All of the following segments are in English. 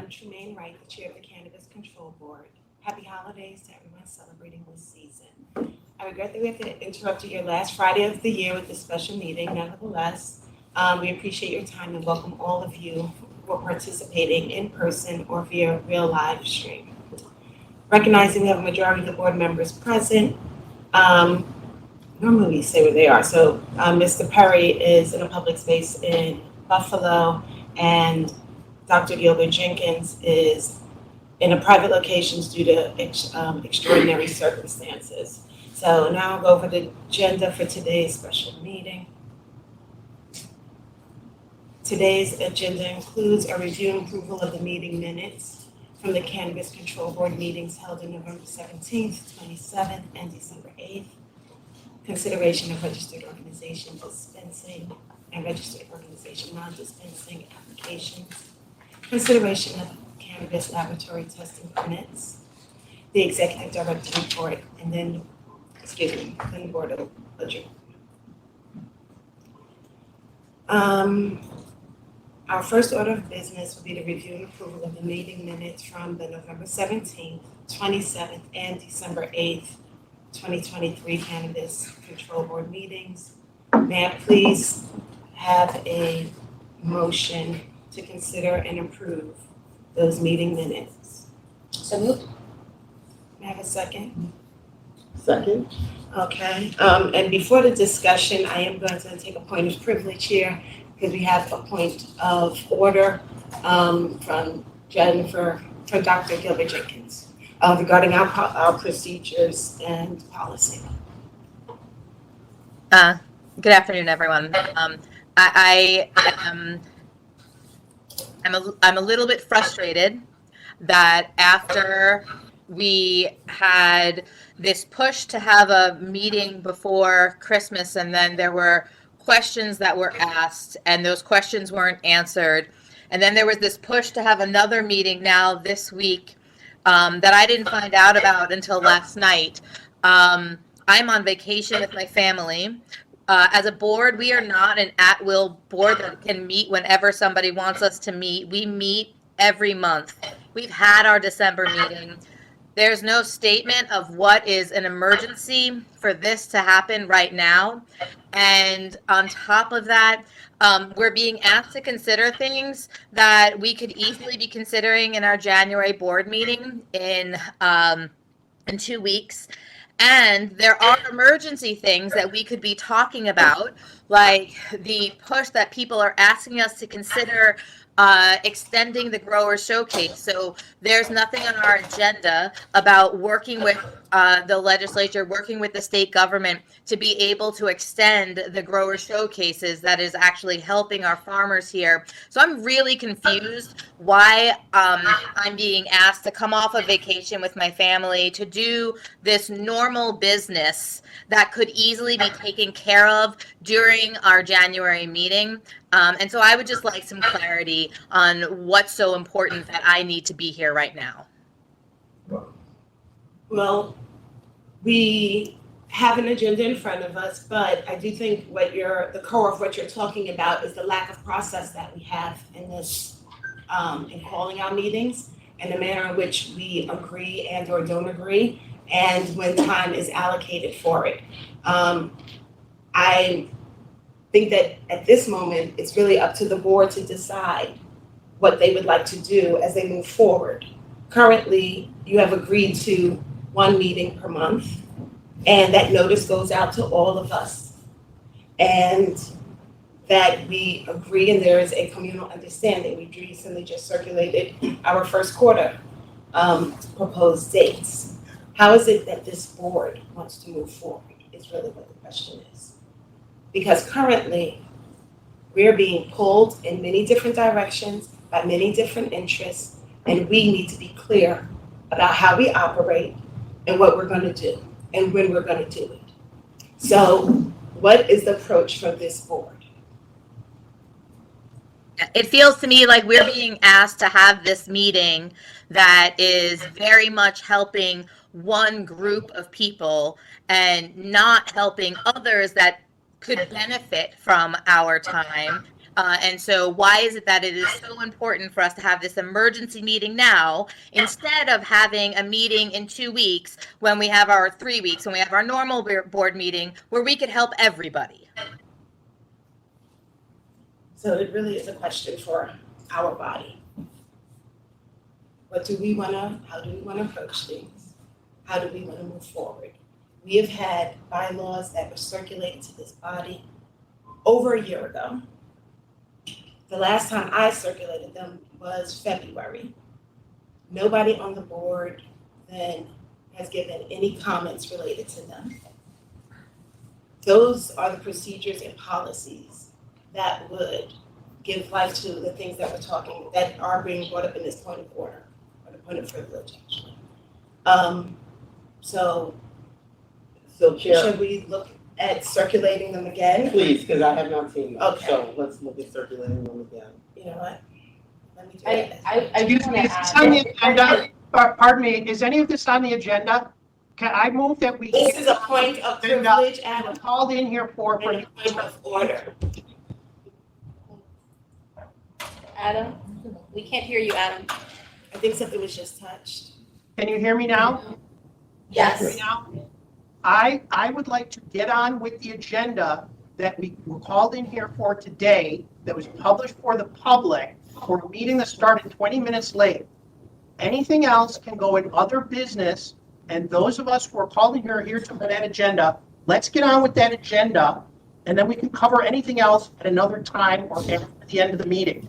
I'm Tremaine Wright, the Chair of the Cannabis Control Board. Happy holidays to everyone celebrating this season. I regret that we have to interrupt your last Friday of the year with this special meeting. Nevertheless, we appreciate your time and welcome all of you for participating in person or via real live stream. Recognizing we have a majority of the board members present, normally we say where they are. So Mr. Perry is in a public space in Buffalo, and Dr. Gilbert Jenkins is in a private location due to extraordinary circumstances. So now I'll go over the agenda for today's special meeting. Today's agenda includes a review and approval of the meeting minutes from the Cannabis Control Board meetings held on November 17th, 27th, and December 8th. Consideration of registered organization dispensing and registered organization non-dispensing applications. Consideration of cannabis laboratory testing permits. The executive director report, and then the board will adjourn. Our first order of business will be the review and approval of the meeting minutes from the November 17th, 27th, and December 8th, 2023 Cannabis Control Board meetings. May I please have a motion to consider and approve those meeting minutes? So moved. May I have a second? Second. Okay, and before the discussion, I am going to take a point of privilege here because we have a point of order from Dr. Gilbert Jenkins regarding our procedures and policy. Good afternoon, everyone. I'm a little bit frustrated that after we had this push to have a meeting before Christmas, and then there were questions that were asked and those questions weren't answered, and then there was this push to have another meeting now this week that I didn't find out about until last night. I'm on vacation with my family. As a board, we are not an at-will board that can meet whenever somebody wants us to meet. We meet every month. We've had our December meeting. There's no statement of what is an emergency for this to happen right now. And on top of that, we're being asked to consider things that we could easily be considering in our January board meeting in 2 weeks. And there are emergency things that we could be talking about, like the push that people are asking us to consider extending the grower showcase. So there's nothing on our agenda about working with the legislature, working with the state government to be able to extend the grower showcases that is actually helping our farmers here. So I'm really confused why I'm being asked to come off a vacation with my family to do this normal business that could easily be taken care of during our January meeting. And so I would just like some clarity on what's so important that I need to be here right now. Well, we have an agenda in front of us, but I do think the core of what you're talking about is the lack of process that we have in this, in calling our meetings and the manner in which we agree and or don't agree, and when time is allocated for it. I think that at this moment, it's really up to the board to decide what they would like to do as they move forward. Currently, you have agreed to one meeting per month, and that notice goes out to all of us. And that we agree, and there is a communal understanding. We recently just circulated our first quarter proposed dates. How is it that this board wants to move forward is really what the question is. Because currently, we're being pulled in many different directions by many different interests, and we need to be clear about how we operate and what we're going to do and when we're going to do it. So what is the approach from this board? It feels to me like we're being asked to have this meeting that is very much helping one group of people and not helping others that could benefit from our time. And so why is it that it is so important for us to have this emergency meeting now instead of having a meeting in 2 weeks when we have our 3 weeks, when we have our normal board meeting where we could help everybody? So it really is a question for our body. How do we wanna approach things? How do we wanna move forward? We have had bylaws that were circulated to this body over a year ago. The last time I circulated them was February. Nobody on the board then has given any comments related to them. Those are the procedures and policies that would give life to the things that that are being brought up in this point of order, or the point of privilege, actually. So Chair, should we look at circulating them again? please, because I have not seen them. Okay. So let's look at circulating them again. You know what? Let me do that. I Excuse just me, want is to this add. on the agenda? Pardon me, is any of this on the agenda? Can I move that we? This is a point of privilege, Adam, Called in here for, and a point of order. Adam, we can't hear you, Adam. I think something was just touched. can you hear me now? Yes. Hear me now? I would like to get on with the agenda that we were called in here for today, that was published for the public, for a meeting that started 20 minutes late. Anything else can go in other business, and those of us who are called in here are here to that agenda. Let's get on with that agenda, and then we can cover anything else at another time or at the end of the meeting.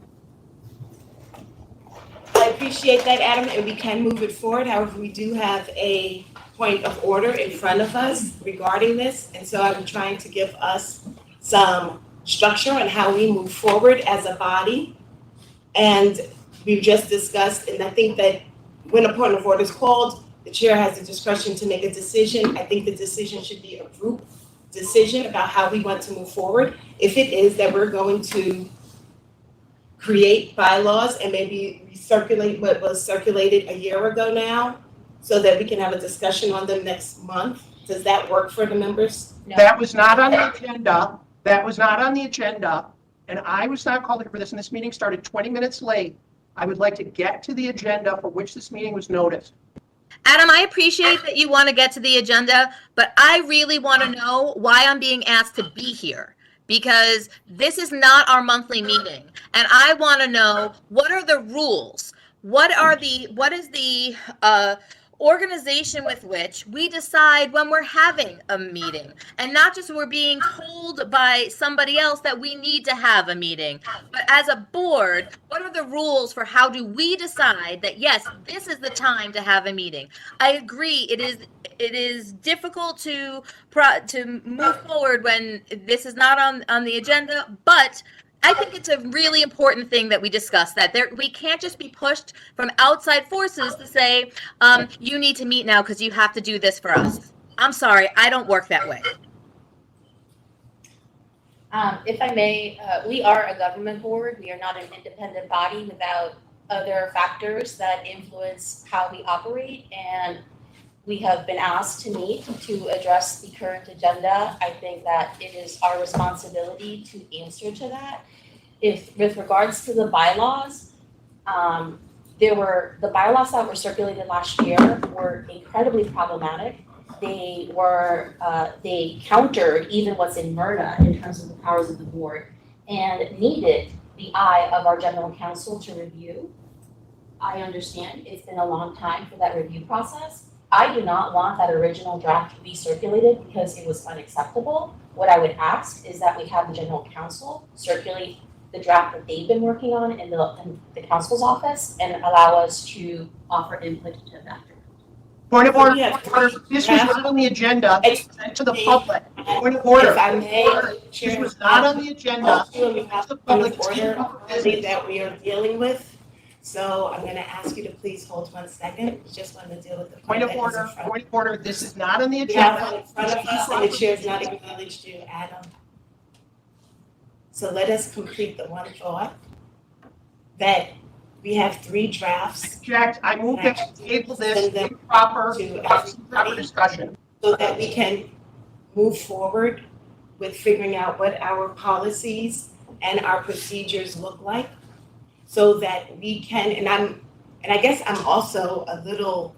I appreciate that, Adam, and we can move it forward. However, we do have a point of order in front of us regarding this, and so I'm trying to give us some structure on how we move forward as a body. And we've just discussed, and I think that when a point of order is called, the chair has the discretion to make a decision. I think the decision should be a group decision about how we want to move forward. If it is that we're going to create bylaws and maybe recirculate what was circulated a year ago now, so that we can have a discussion on them next month. Does that work for the members? No. That was not on the agenda. That was not on the agenda. And I was not called here for this, and this meeting started 20 minutes late. I would like to get to the agenda for which this meeting was noticed. Adam, I appreciate that you want to get to the agenda, but I really want to know why I'm being asked to be here. Because this is not our monthly meeting. And I want to know, what are the rules? What is the organization with which we decide when we're having a meeting, and not just we're being told by somebody else that we need to have a meeting, but as a board, what are the rules for how do we decide that, yes, this is the time to have a meeting? I agree, it is difficult to move forward when this is not on the agenda, but I think it's a really important thing that we discuss, that we can't just be pushed from outside forces to say, you need to meet now because you have to do this for us. I'm sorry, I don't work that way. If I may, we are a government board. We are not an independent body without other factors that influence how we operate. And we have been asked to meet to address the current agenda. I think that it is our responsibility to answer to that. If, with regards to the bylaws, the bylaws that were circulated last year were incredibly problematic. They countered even what's in MRTA in terms of the powers of the board, and needed the eye of our general counsel to review. I understand it's been a long time for that review process. I do not want that original draft to be circulated because it was unacceptable. What I would ask is that we have the general counsel circulate the draft that they've been working on in the council's office and allow us to offer input to that. Point of order, Yeah. this was not on the agenda, sent to the public. Point of order. If I may, This Chair, was not on the agenda. on behalf The of the public order that we are dealing with. So I'm going to ask you to please hold 1 second. Just want to deal with the Point of that is in order, front. point of order, this is not on the We have agenda. one in front of us, and the chair's not acknowledged you, Adam. So let us complete the one thought that we have 3 drafts Object, I move that we table this Send them proper to proper discussion. so that we can move forward with figuring out what our policies and our procedures look like, so that we can, and I guess I'm also a little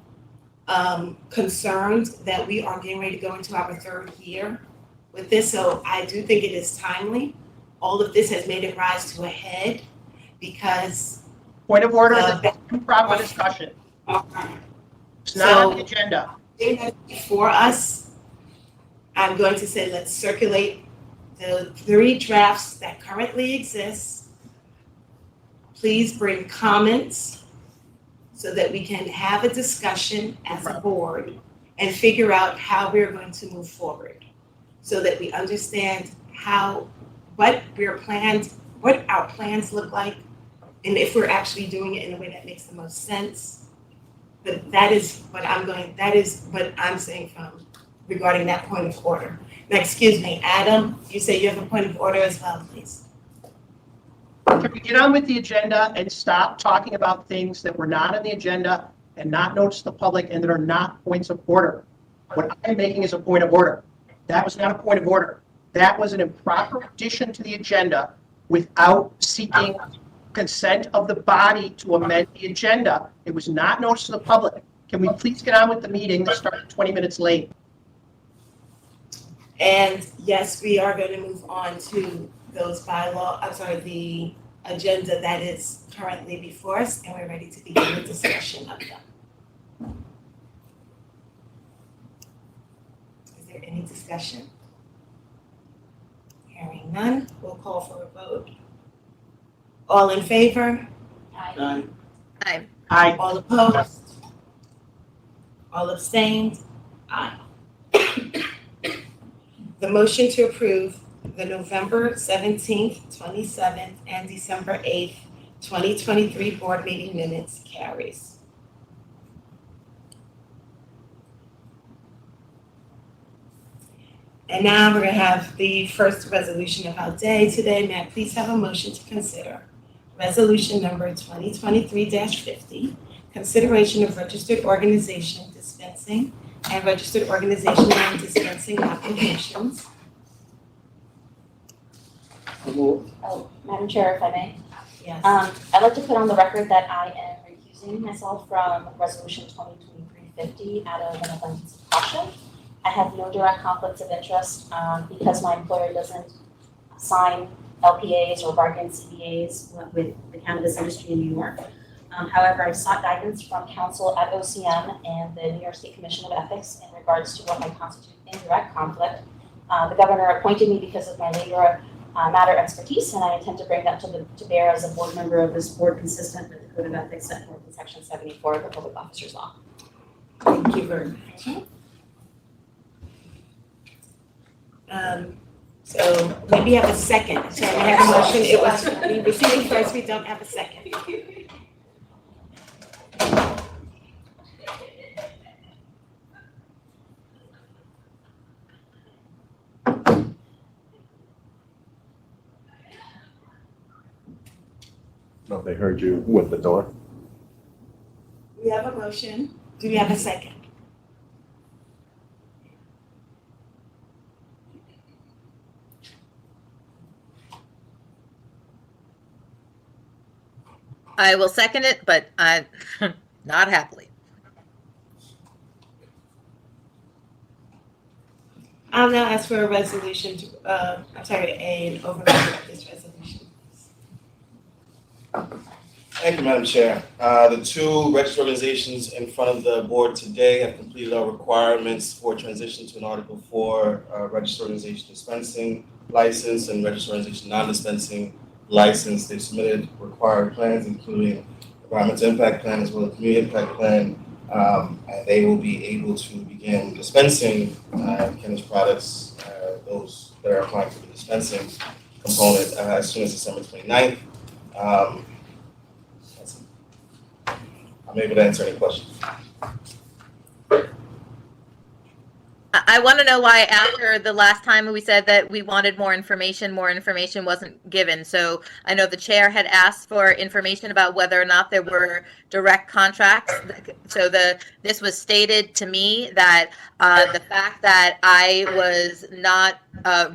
concerned that we are getting ready to go into our third year with this, so I do think it is timely. All of this has made it rise to a head because Point of order, this is improper discussion. It's not on the agenda. for us, I'm going to say let's circulate the 3 drafts that currently exist. Please bring comments so that we can have a discussion as a board and figure out how we're going to move forward, so that we understand what our plans look like, and if we're actually doing it in a way that makes the most sense. But that is what I'm saying from regarding that point of order. Now, excuse me, Adam, you say you have a point of order as well, please. Can we get on with the agenda and stop talking about things that were not on the agenda and not notice to the public and that are not points of order? What I'm making is a point of order. That was not a point of order. That was an improper addition to the agenda without seeking consent of the body to amend the agenda. It was not noticed to the public. Can we please get on with the meeting that started 20 minutes late? And yes, we are going to move on to those the agenda that is currently before us, and we're ready to begin the discussion of them. Is there any discussion? Hearing none, we'll call for a vote. All in favor? Aye. Aye. Aye. All opposed? All abstained? Aye. The motion to approve the November 17th, 27th, and December 8th, 2023 board meeting minutes carries. And now we're going to have the first resolution of our day today. May I please have a motion to consider? Resolution number 2023-50, consideration of registered organization dispensing and registered organization non-dispensing applications. Oh, Madam Chair, if I may. Yes. I'd like to put on the record that I am recusing myself from Resolution 2023-50 out of an abundance of caution. I have no direct conflicts of interest because my employer doesn't sign LPAs or bargain CBAs with the cannabis industry in New York. However, I've sought guidance from counsel at OCM and the New York State Commission of Ethics in regards to what might constitute indirect conflict. The governor appointed me because of my labor matter expertise, and I intend to bring that to bear as a board member of this board consistent with the Code of Ethics set forth in Section 74 of the Public Officers Law. Thank you very much. So maybe have a second. So we have a motion. It was we received first. We don't have a second. No, they heard you with the door. We have a motion. Do we have a second? I will second it, but not happily. I'll now ask for a resolution to, an overview of this resolution. Thank you, Madam Chair. The 2 registered organizations in front of the board today have completed our requirements for transition to an Article 4 registered organization dispensing license and registered organization non-dispensing license. They submitted required plans, including environmental impact plan as well as community impact plan, and they will be able to begin dispensing cannabis products, those that are applying for the dispensing component as soon as December 29th. I'm able to answer any questions. I want to know why after the last time we said that we wanted more information wasn't given. So I know the chair had asked for information about whether or not there were direct contracts. So this was stated to me that the fact that I was not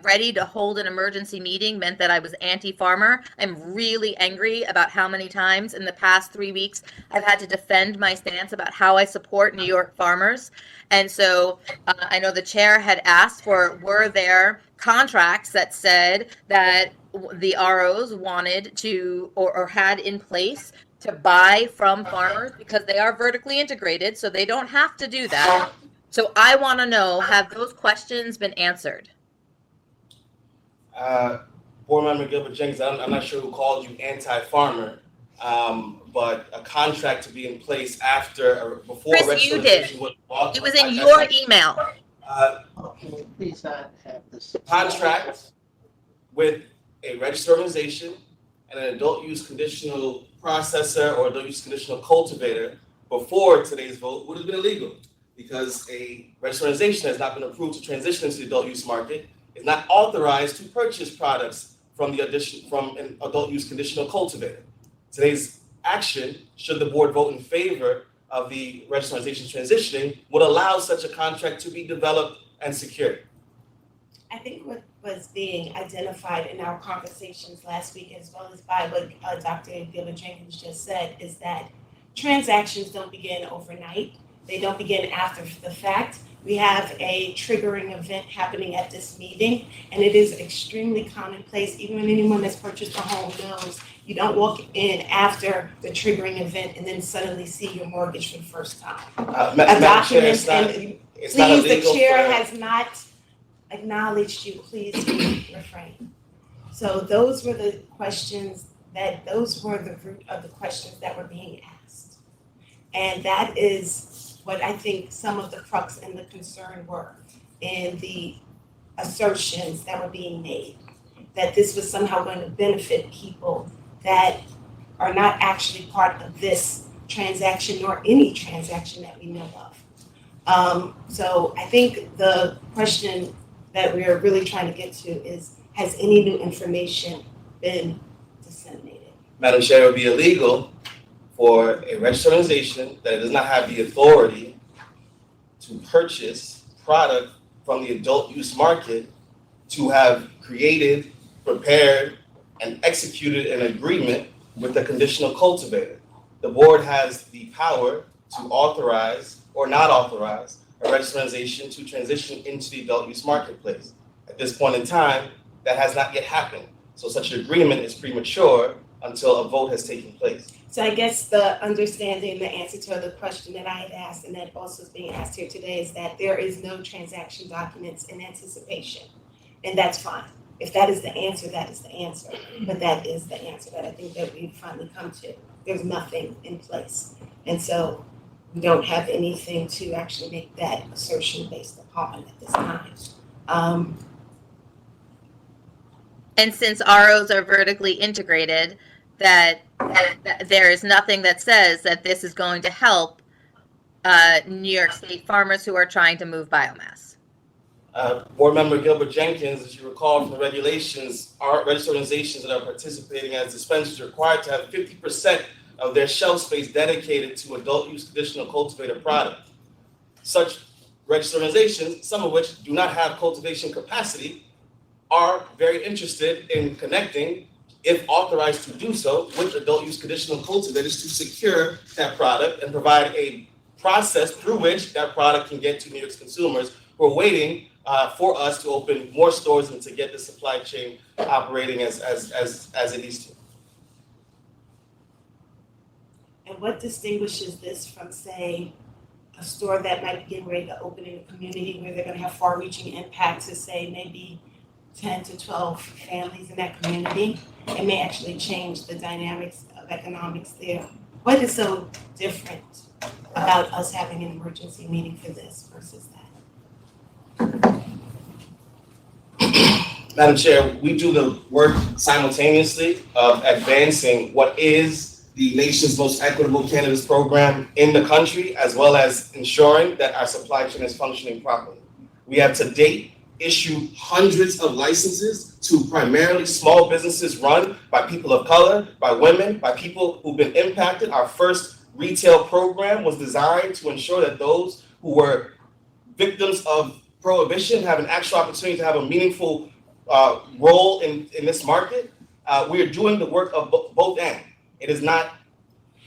ready to hold an emergency meeting meant that I was anti-farmer. I'm really angry about how many times in the past 3 weeks I've had to defend my stance about how I support New York farmers. And so I know the chair had asked for, were there contracts that said that the ROs wanted to or had in place to buy from farmers because they are vertically integrated, so they don't have to do that. So I want to know, have those questions been answered? Board Member Gilbert Jenkins, I'm not sure who called you anti-farmer, but a contract to be in place after or before Chris, you did. registration was authorized. It was in your email. Can we please not have this? Contract with a registered organization and an adult use conditional processor or adult use conditional cultivator before today's vote would have been illegal because a registered organization has not been approved to transition into the adult use market, is not authorized to purchase products from an adult use conditional cultivator. Today's action, should the board vote in favor of the registered organization transitioning, would allow such a contract to be developed and secured. I think what was being identified in our conversations last week, as well as by what Dr. Gilbert Jenkins just said, is that transactions don't begin overnight. They don't begin after the fact. We have a triggering event happening at this meeting, and it is extremely commonplace. Even when anyone that's purchased a home knows you don't walk in after the triggering event and then suddenly see your mortgage for the first time. A document, and please, the chair has not acknowledged you. Please refrain. So those were the questions those were the root of the questions that were being asked. And that is what I think some of the crux and the concern were in the assertions that were being made, that this was somehow going to benefit people that are not actually part of this transaction nor any transaction that we know of. So I think the question that we are really trying to get to is, has any new information been disseminated? Madam Chair, it would be illegal for a registered organization that does not have the authority to purchase product from the adult use market to have created, prepared, and executed an agreement with the conditional cultivator. The board has the power to authorize or not authorize a registered organization to transition into the adult use marketplace. At this point in time, that has not yet happened. So such an agreement is premature until a vote has taken place. So I guess the understanding, the answer to the question that I had asked and that also is being asked here today is that there is no transaction documents in anticipation. And that's fine. If that is the answer, that is the answer. But that is the answer that I think that we've finally come to. There's nothing in place. And so we don't have anything to actually make that assertion based upon at this time. And since ROs are vertically integrated, that there is nothing that says that this is going to help New York State farmers who are trying to move biomass. Board Member Gilbert Jenkins, as you recall from the regulations, our registered organizations that are participating as dispensaries are required to have 50% of their shelf space dedicated to adult use conditional cultivator product. Such registered organizations, some of which do not have cultivation capacity, are very interested in connecting, if authorized to do so, with adult use conditional cultivators to secure that product and provide a process through which that product can get to New York's consumers who are waiting for us to open more stores and to get the supply chain operating as it needs to. And what distinguishes this from, say, a store that might be getting ready to open in a community where they're going to have far-reaching impacts to, say, maybe 10 to 12 families in that community? It may actually change the dynamics of economics there. What is so different about us having an emergency meeting for this versus that? Madam Chair, we do the work simultaneously of advancing what is the nation's most equitable cannabis program in the country, as well as ensuring that our supply chain is functioning properly. We have to date issued hundreds of licenses to primarily small businesses run by people of color, by women, by people who've been impacted. Our first retail program was designed to ensure that those who were victims of prohibition have an actual opportunity to have a meaningful role in this market. We are doing the work of both ends. It is not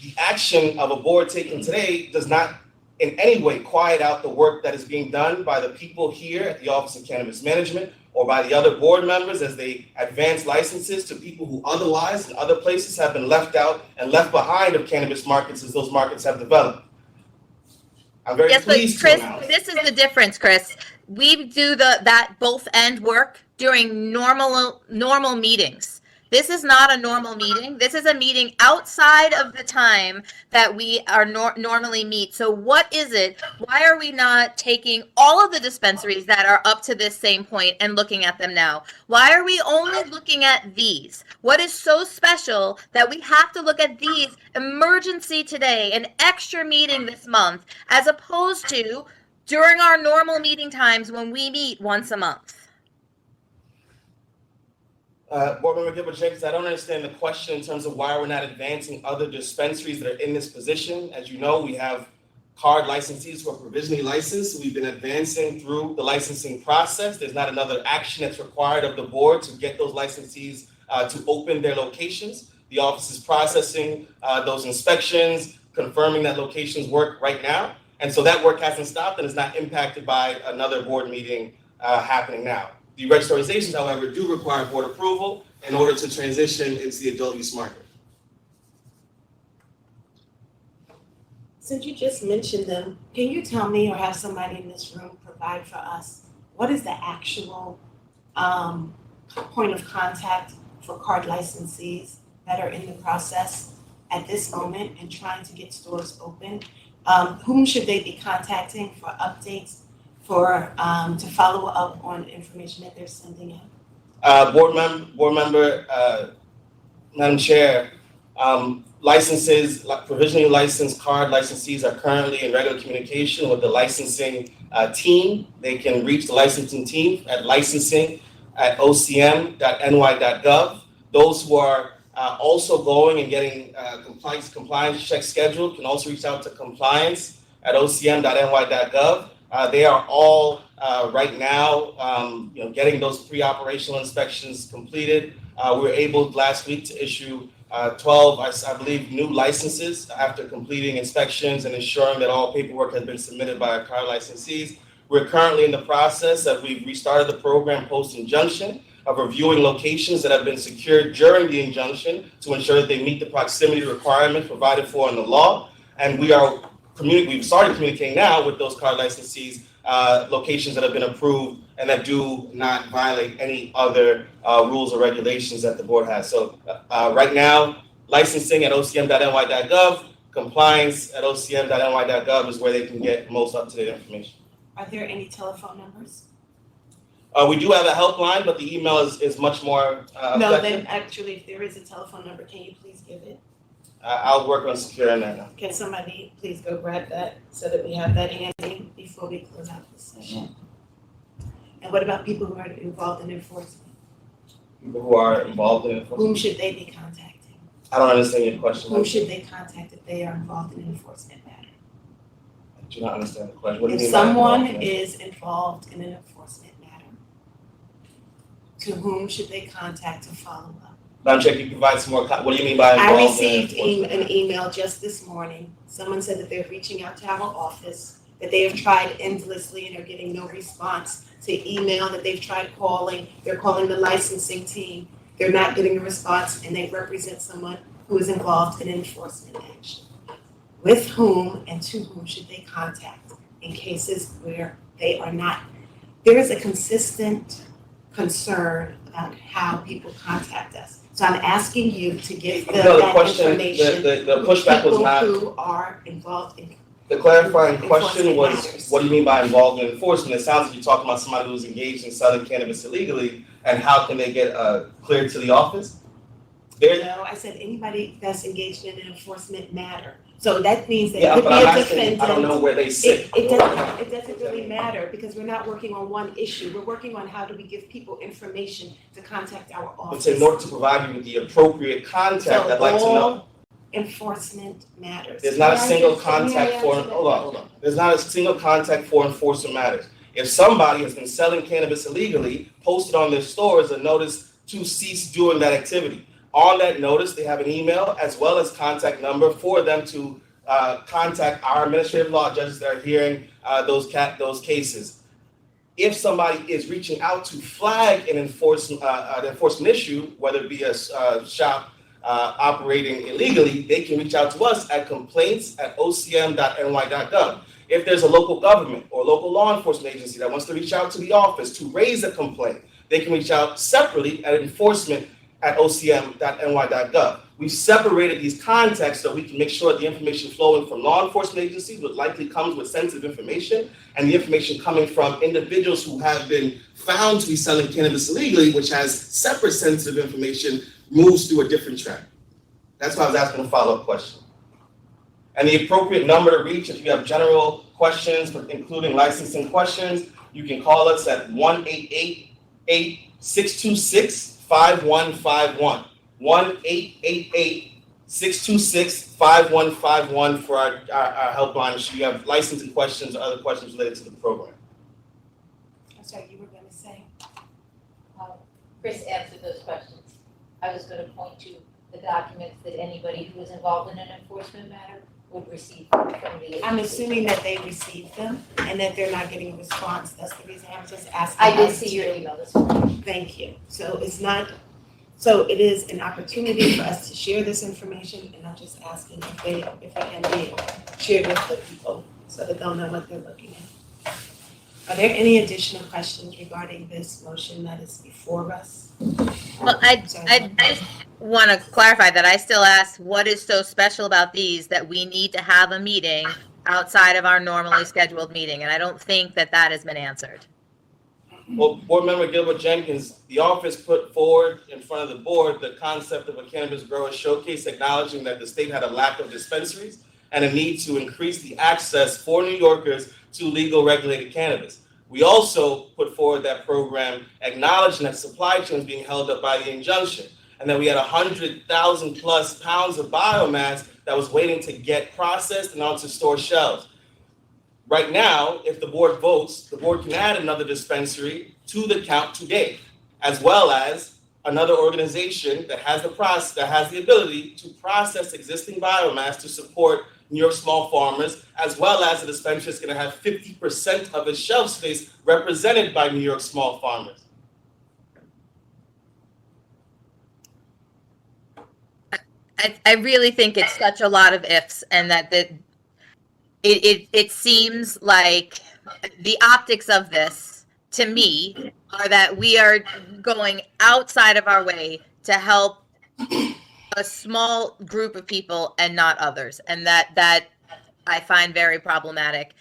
the action of a board taken today does not in any way quiet out the work that is being done by the people here at the Office of Cannabis Management or by the other board members as they advance licenses to people who otherwise in other places have been left out and left behind of cannabis markets as those markets have developed. I'm very Yes, but pleased Chris, to announce. this is the difference, Chris. We do that both end work during normal meetings. This is not a normal meeting. This is a meeting outside of the time that we are normally meet. So what is it? Why are we not taking all of the dispensaries that are up to this same point and looking at them now? Why are we only looking at these? What is so special that we have to look at these emergency today, an extra meeting this month, as opposed to during our normal meeting times when we meet once a month? Board Member Gilbert Jenkins, I don't understand the question in terms of why we're not advancing other dispensaries that are in this position. As you know, we have card licensees who are provisionally licensed. We've been advancing through the licensing process. There's not another action that's required of the board to get those licensees to open their locations. The office is processing those inspections, confirming that locations work right now. And so that work hasn't stopped and is not impacted by another board meeting happening now. The registrarizations, however, do require board approval in order to transition into the adult use market. Since you just mentioned them, can you tell me or have somebody in this room provide for us, what is the actual point of contact for card licensees that are in the process at this moment and trying to get stores open? Whom should they be contacting for updates, for to follow up on information that they're sending out? Board member, Madam Chair, licenses, provisionally licensed card licensees are currently in regular communication with the licensing team. They can reach the licensing team at licensing@ocm.ny.gov. Those who are also going and getting compliance checks scheduled can also reach out to compliance@ocm.ny.gov. They are all right now, getting those pre-operational inspections completed. We were able last week to issue 12, I believe, new licenses after completing inspections and ensuring that all paperwork has been submitted by our card licensees. We're currently in the process of we've restarted the program post-injunction of reviewing locations that have been secured during the injunction to ensure that they meet the proximity requirements provided for in the law. And we've started communicating now with those card licensees, locations that have been approved and that do not violate any other rules or regulations that the board has. So right now, licensing@ocm.ny.gov, compliance@ocm.ny.gov is where they can get most up-to-date information. Are there any telephone numbers? We do have a helpline, but the email is much more No, effective. then actually, if there is a telephone number, can you please give it? I'll work on securing that now. Can somebody please go grab that so that we have that handy before we close out this session? And what about people who are involved in enforcement? People who are involved in Whom enforcement. should they be contacting? I don't understand your question. Whom should they contact if they are involved in an enforcement matter? I do not understand the question. What do you If mean by someone involved in it? is involved in an enforcement matter, to whom should they contact to follow up? Madam Chair, can you provide some more, what do you mean by I involved in received enforcement? an email just this morning. Someone said that they're reaching out to our office, that they have tried endlessly and are getting no response to email, that they've tried calling. They're calling the licensing team. They're not getting a response, and they represent someone who is involved in enforcement action. With whom and to whom should they contact in cases where they are not? There is a consistent concern about how people contact us. So I'm asking you to give them No, the that question, information. the pushback was not, People who are involved in. the clarifying question Enforcement was, matters. what do you mean by involved in enforcement? It sounds like you're talking about somebody who's engaged in selling cannabis illegally, and how can they get cleared to the office? There, No, I said anybody that's engaged in an enforcement matter. So that means that it yeah, could but be I'm a asking, I don't know defendant. where they sit. It doesn't really matter because we're not working on one issue. We're working on how do we give people information to contact our office. It's in order to provide you with the appropriate contact, I'd like to know. All enforcement matters. There's not a May I single answer- may I contact for, answer that hold on. There's not a single contact for enforcement matters. If somebody has been selling cannabis illegally, posted on their stores a notice to cease doing that activity. On that notice, they have an email as well as contact number for them to contact our administrative law judges that are hearing those cases. If somebody is reaching out to flag an enforcement issue, whether it be a shop operating illegally, they can reach out to us at complaints@ocm.ny.gov. If there's a local government or local law enforcement agency that wants to reach out to the office to raise a complaint, they can reach out separately at enforcement@ocm.ny.gov. We've separated these contacts so we can make sure the information flowing from law enforcement agencies, what likely comes with sensitive information, and the information coming from individuals who have been found to be selling cannabis illegally, which has separate sensitive information, moves through a different track. That's why I was asking a follow-up question. And the appropriate number to reach, if you have general questions, including licensing questions, you can call us at 1-888-626-5151. 1-888-626-5151 for our helpline. If you have licensing questions or other questions related to the program. I'm sorry, you were going to say? Chris answered those questions. I was going to point to the documents that anybody who was involved in an enforcement matter would receive from the. I'm assuming that they received them and that they're not getting a response. That's the reason I'm just asking. I did us see to- your email this morning. Thank you. So so it is an opportunity for us to share this information, and I'm just asking if it can be shared with the people so that they'll know what they're looking at. Are there any additional questions regarding this motion that is before us? Well, I want to clarify that I still ask, what is so special about these that we need to have a meeting outside of our normally scheduled meeting? And I don't think that has been answered. Well, Board Member Gilbert Jenkins, the office put forward in front of the board the concept of a cannabis grower showcase, acknowledging that the state had a lack of dispensaries and a need to increase the access for New Yorkers to legal regulated cannabis. We also put forward that program acknowledging that supply chain was being held up by the injunction and that we had 100,000 plus pounds of biomass that was waiting to get processed and onto store shelves. Right now, if the board votes, the board can add another dispensary to the count today, as well as another organization that has the ability to process existing biomass to support New York small farmers, as well as a dispensary that's going to have 50% of its shelf space represented by New York small farmers. I really think it's such a lot of ifs, and that it seems like the optics of this, to me, are that we are going outside of our way to help a small group of people and not others, and that I find very problematic.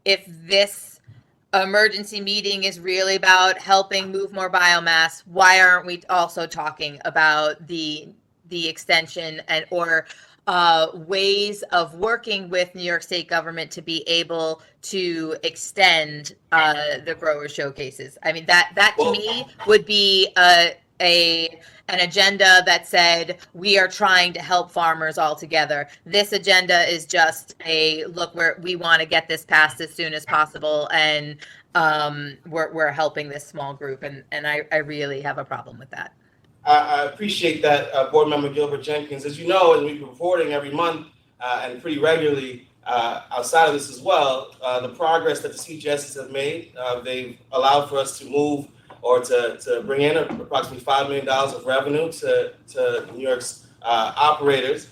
If this emergency meeting is really about helping move more biomass, why aren't we also talking about the extension or ways of working with New York State government to be able to extend the grower showcases? I mean, that to me would be an agenda that said we are trying to help farmers all together. This agenda is just a look, we want to get this passed as soon as possible, and we're helping this small group, and I really have a problem with that. I appreciate that, Board Member Gilbert Jenkins. As you know, and we've been reporting every month and pretty regularly outside of this as well, the progress that the CGSs have made. They've allowed for us to move or to bring in approximately $5 million of revenue to New York's operators.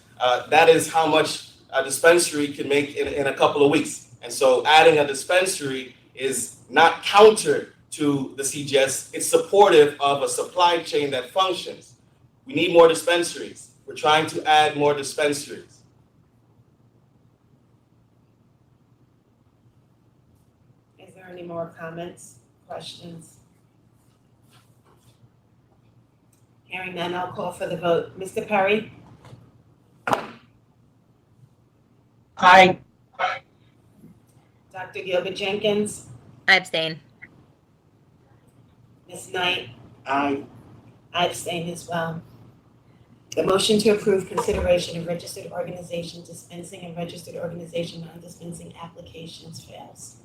That is how much a dispensary can make in a couple of weeks. And so adding a dispensary is not counter to the CGS, it's supportive of a supply chain that functions. We need more dispensaries. We're trying to add more dispensaries. Is there any more comments, questions? Hearing none, I'll call for the vote. Mr. Perry? Aye. Dr. Gilbert Jenkins? I abstain. Ms. Knight? Aye. I abstain as well. The motion to approve consideration of registered organization dispensing and registered organization non-dispensing applications fails.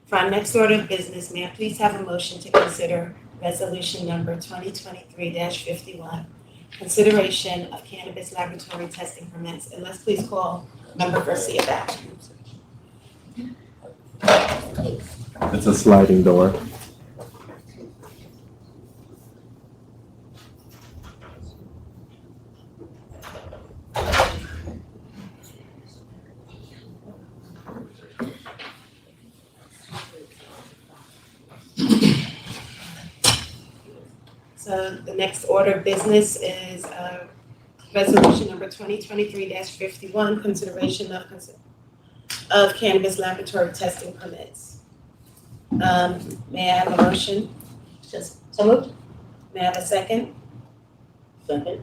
For our next order of business, may I please have a motion to consider resolution number 2023-51, consideration of cannabis laboratory testing permits, and let's please call Member Garcia back. It's a sliding door. So the next order of business is resolution number 2023-51, consideration of cannabis laboratory testing permits. May I have a motion? So moved. May I have a second? Second.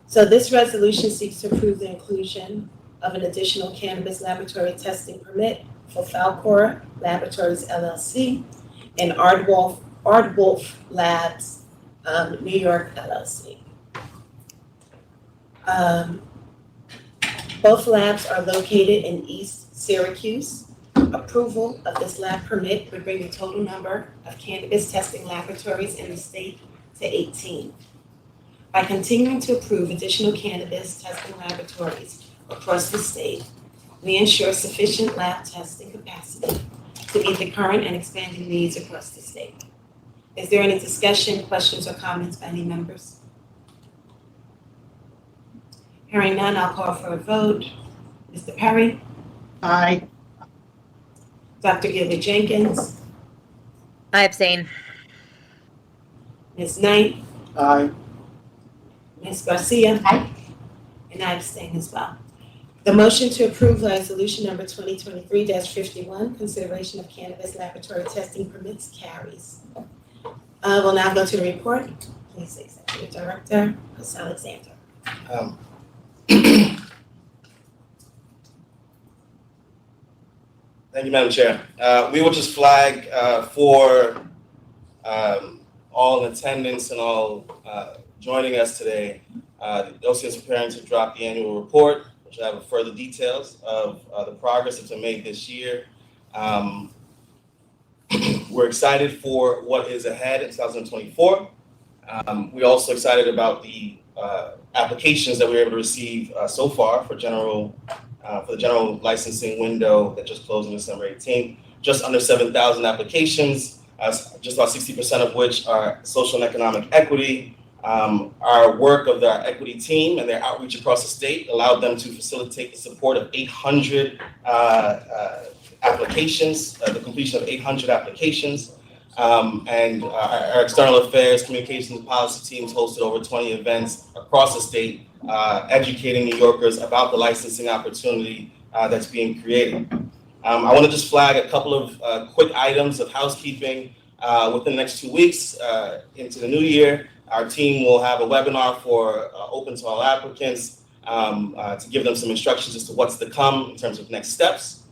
So this resolution seeks to approve the inclusion of an additional cannabis laboratory testing permit for Falcor Laboratories LLC and Aardwolf Labs, New York LLC. Both labs are located in East Syracuse. Approval of this lab permit would bring the total number of cannabis testing laboratories in the state to 18. By continuing to approve additional cannabis testing laboratories across the state, we ensure sufficient lab testing capacity to meet the current and expanding needs across the state. Is there any discussion, questions, or comments by any members? Hearing none, I'll call for a vote. Mr. Perry? Aye. Dr. Gilbert Jenkins? I abstain. Ms. Knight? Aye. Ms. Garcia? Aye. And I abstain as well. The motion to approve resolution number 2023-51, consideration of cannabis laboratory testing permits carries. We'll now go to the report. Please, Executive Director, Ms. Alexander. Thank you, Madam Chair. We will just flag for all in attendance and all joining us today. The OC is preparing to drop the annual report, which will have further details of the progress that's been made this year. We're excited for what is ahead in 2024. We're also excited about the applications that we were able to receive so far for the general licensing window that just closed on December 18th. Just under 7,000 applications, just about 60% of which are social and economic equity. Our work of the equity team and their outreach across the state allowed them to facilitate the support of 800 applications, the completion of 800 applications. And our external affairs, communications, and policy teams hosted over 20 events across the state, educating New Yorkers about the licensing opportunity that's being created. I want to just flag a couple of quick items of housekeeping. Within the next 2 weeks into the new year, our team will have a webinar for open to all applicants to give them some instructions as to what's to come in terms of next steps.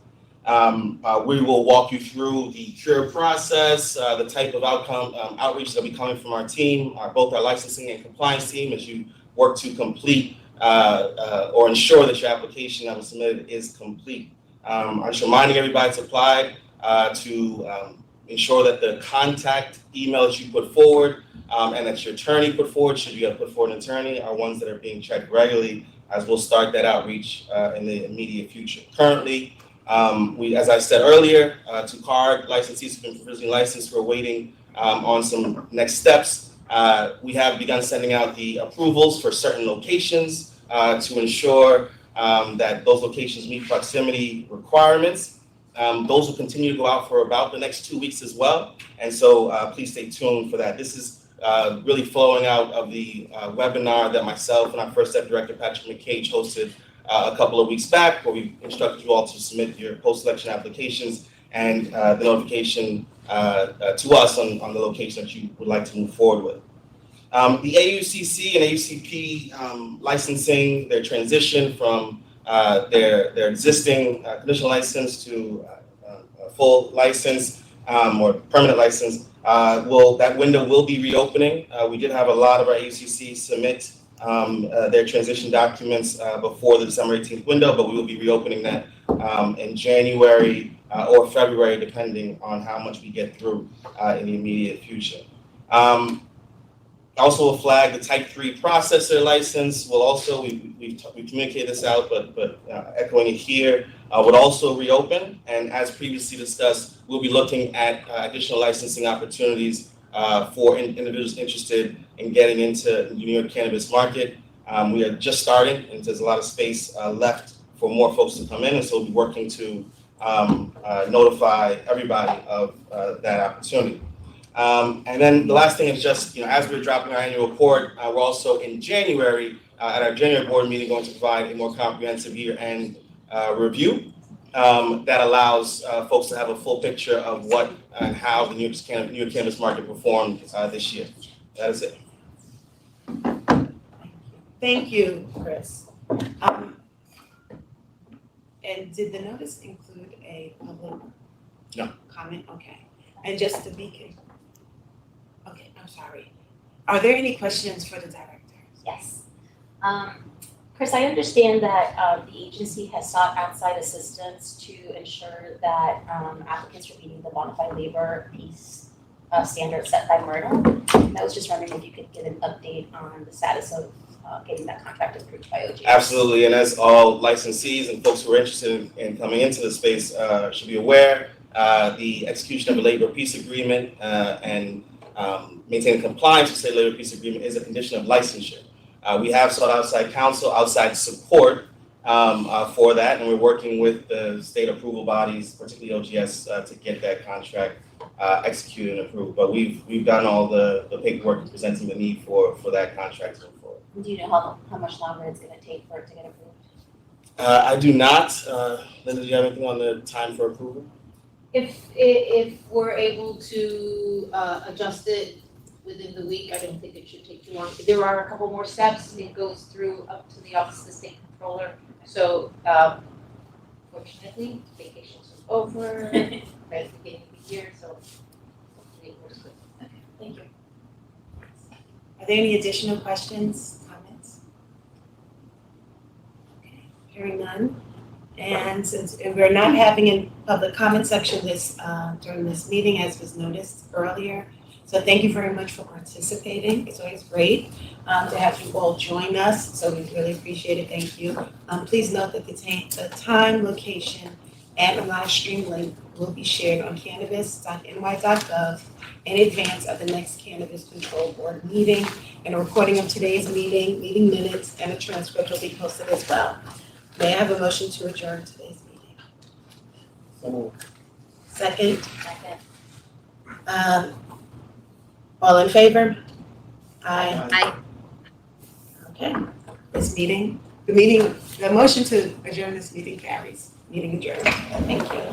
We will walk you through the cure process, the type of outreach that will be coming from our team, both our licensing and compliance team, as you work to complete or ensure that your application that was submitted is complete. I'm just reminding everybody to apply to ensure that the contact emails you put forward and that your attorney put forward, should you have put forward an attorney, are ones that are being checked regularly, as we'll start that outreach in the immediate future. Currently, we, as I said earlier, to card licensees who've been provisionally licensed, we're waiting on some next steps. We have begun sending out the approvals for certain locations to ensure that those locations meet proximity requirements. Those will continue to go out for about the next 2 weeks as well. And so please stay tuned for that. This is really flowing out of the webinar that myself and our First Step Director, Patrick McCage, hosted a couple of weeks back, where we instructed you all to submit your post-selection applications and the notification to us on the location that you would like to move forward with. The AUCC and AUCP licensing, their transition from their existing conditional license to a full license or permanent license, that window will be reopening. We did have a lot of our AUCC submit their transition documents before the December 18th window, but we will be reopening that in January or February, depending on how much we get through in the immediate future. Also will flag the Type 3 processor license. Will also, we communicated this out, but echoing it here, would also reopen. And as previously discussed, we'll be looking at additional licensing opportunities for individuals interested in getting into the New York cannabis market. We are just starting, and there's a lot of space left for more folks to come in, and so we'll be working to notify everybody of that opportunity. And then the last thing is just, as we're dropping our annual report, we're also in January, at our January board meeting, going to provide a more comprehensive year-end review that allows folks to have a full picture of what and how the New York cannabis market performed this year. That is it. Thank you, Chris. And did the notice include a public comment? Okay. And just to be clear. Okay, I'm sorry. Are there any questions for the director? Yes. Chris, I understand that the agency has sought outside assistance to ensure that applicants are meeting the bona fide labor piece standards set by Myrtle. I was just wondering if you could give an update on the status of getting that contract approved by OGS. Absolutely, and as all licensees and folks who are interested in coming into the space should be aware, the execution of a labor peace agreement and maintaining compliance with state labor peace agreement is a condition of licensure. We have sought outside counsel, outside support for that, and we're working with the state approval bodies, particularly OGS, to get that contract executed and approved. But we've done all the paperwork presenting the need for that contract to move forward. Do you know how much longer it's going to take for it to get approved? I do not. Linda, do you have anything on the time for approval? If we're able to adjust it within the week, I don't think it should take too long. There are a couple more steps. It goes through up to the Office of the State Controller. So fortunately, vacations are over, right at the beginning of the year, so hopefully it works good. Okay, thank you. Are there any additional questions, comments? Okay, hearing none. And since we're not having a public comment section during this meeting, as was noticed earlier, so thank you very much for participating. It's always great to have you all join us, so we really appreciate it. Thank you. Please note that the time, location, and a live stream link will be shared on cannabis.ny.gov in advance of the next Cannabis Control Board meeting, and a recording of today's meeting minutes, and a transcript will be posted as well. May I have a motion to adjourn today's meeting? So Second? Second. All in favor? Aye. Aye. Okay. The motion to adjourn this meeting carries. Meeting adjourned. Thank you.